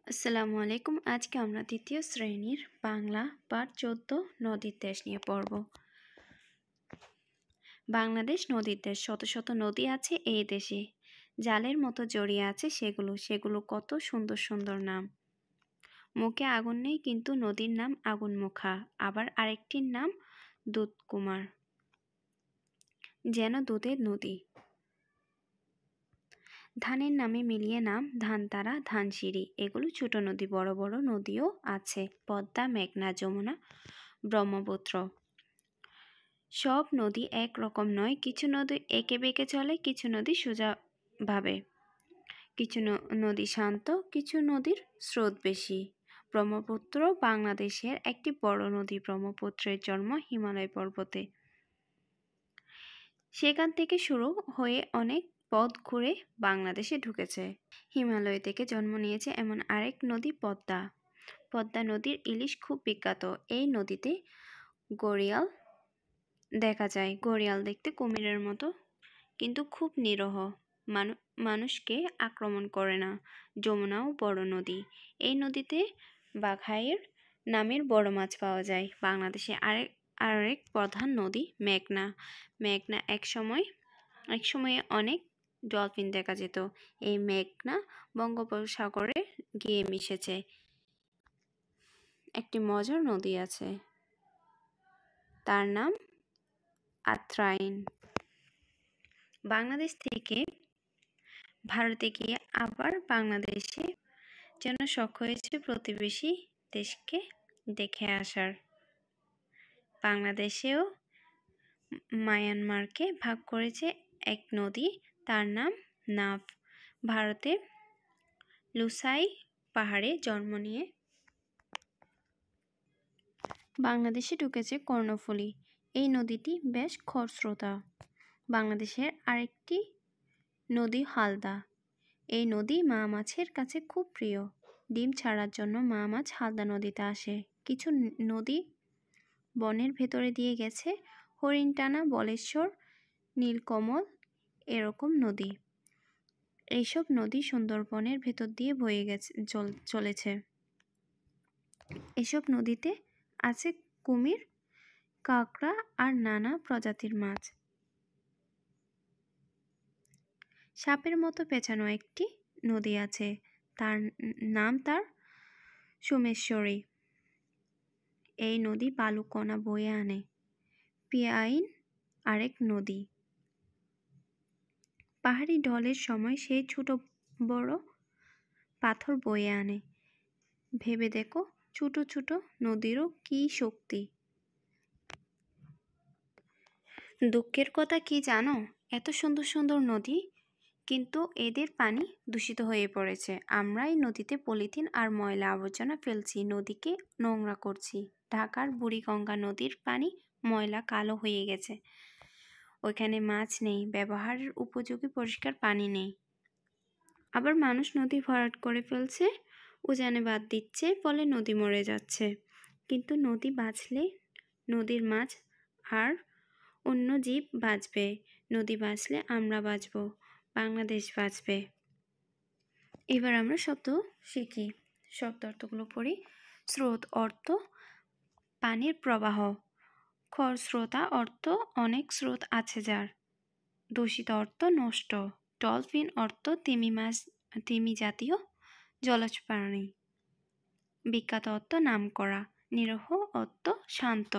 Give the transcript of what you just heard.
আসসালামু আলাইকুম। আজকে আমরা তৃতীয় শ্রেণীর বাংলা পাঠ 14 নদীর দেশ নিয়ে পড়ব। বাংলাদেশ নদীর দেশ। শত শত নদী আছে এই দেশে, জালের মতো জড়িয়ে আছে সেগুলো কত সুন্দর সুন্দর নাম। মুখে আগুন নেই কিন্তু নদীর নাম আগুনমুখা, আবার আরেকটির নাম দুধকুমার, যেন দুধের নদী। ধানের নামে মিলিয়ে নাম ধানতারা, ধানসিঁড়ি, এগুলো ছোট নদী। বড় বড় নদীও আছে, পদ্মা, মেঘনা, যমুনা, ব্রহ্মপুত্র। সব নদী এক রকম নয়, কিছু নদী এঁকে বেঁকে চলে, কিছু নদী সোজাভাবে, কিছু নদী শান্ত, কিছু নদীর স্রোত বেশি। ব্রহ্মপুত্র বাংলাদেশের একটি বড় নদী। ব্রহ্মপুত্রের জন্ম হিমালয় পর্বতে, সেখান থেকে শুরু হয়ে অনেক পথ ঘুরে বাংলাদেশে ঢুকেছে। হিমালয় থেকে জন্ম নিয়েছে এমন আরেক নদী পদ্মা। পদ্মা নদীর ইলিশ খুব বিখ্যাত। এই নদীতে ঘড়িয়াল দেখা যায়। ঘড়িয়াল দেখতে কুমিরের মতো, কিন্তু খুব নিরহ, মানুষকে আক্রমণ করে না। যমুনাও বড় নদী। এই নদীতে বাঘাইর নামের বড় মাছ পাওয়া যায়। বাংলাদেশে আরেক প্রধান নদী মেঘনা। মেঘনা এক সময়ে অনেক ডলফিন দেখা যেত। এই মেঘনা বঙ্গোপসাগরে গিয়ে মিশেছে। একটি মজার নদী আছে, তার নাম আত্রাইন। বাংলাদেশ থেকে ভারতে গিয়ে আবার বাংলাদেশে যেন শখ হয়েছে প্রতিবেশী দেশকে দেখে আসার। বাংলাদেশেও মায়ানমারকে ভাগ করেছে এক নদী, তার নাম নাভ। ভারতে লুসাই পাহাড়ে জন্ম নিয়ে বাংলাদেশে ঢুকেছে কর্ণফুলী। এই নদীটি বেশ খরস্রোতা। বাংলাদেশের আরেকটি নদী হালদা। এই নদী মা মাছের কাছে খুব প্রিয়। ডিম ছাড়ার জন্য মা মাছ হালদা নদীতে আসে। কিছু নদী বনের ভেতরে দিয়ে গেছে, হরিণটানা, বলেশ্বর, নীলকমল, এরকম নদী। এইসব নদী সুন্দরবনের ভেতর দিয়ে বয়ে চলেছে। এসব নদীতে আছে কুমির, কাঁকড়া আর নানা প্রজাতির মাছ। সাপের মতো পেঁচানো একটি নদী আছে, তার নাম সোমেশ্বরী। এই নদী বালু কণা বয়ে আনে। পিয়াইন আরেক নদী। পাহাড়ি ঢলের সময় সেই ছোট বড় পাথর বয়ে আনে। ভেবে দেখো, ছোট ছোট নদীরও কি শক্তি। দুঃখের কথা কি জানো? এত সুন্দর সুন্দর নদী, কিন্তু এদের পানি দূষিত হয়ে পড়েছে। আমরাই নদীতে পলিথিন আর ময়লা আবর্জনা ফেলছি, নদীকে নোংরা করছি। ঢাকার বুড়িগঙ্গা নদীর পানি ময়লা, কালো হয়ে গেছে। ওইখানে মাছ নেই, ব্যবহারের উপযোগী পরিষ্কার পানি নেই। আবার মানুষ নদী ভরাট করে ফেলছে, উজানে বাঁধ দিচ্ছে, ফলে নদী মরে যাচ্ছে। কিন্তু নদী বাঁচলে নদীর মাছ আর অন্য জীব বাঁচবে। নদী বাঁচলে আমরা বাঁচব, বাংলাদেশ বাঁচবে। এবার আমরা শব্দ শিখি, শব্দ অর্থগুলো পড়ি। স্রোত অর্থ পানির প্রবাহ। খরস্রোতা অর্থ অনেক স্রোত আছে যার। দূষিত অর্থ নষ্ট। ডলফিন অর্থ তিমি জাতীয় জলজ প্রাণী। বিখ্যাত অর্থ নামকরা। নিরহ অর্থ শান্ত।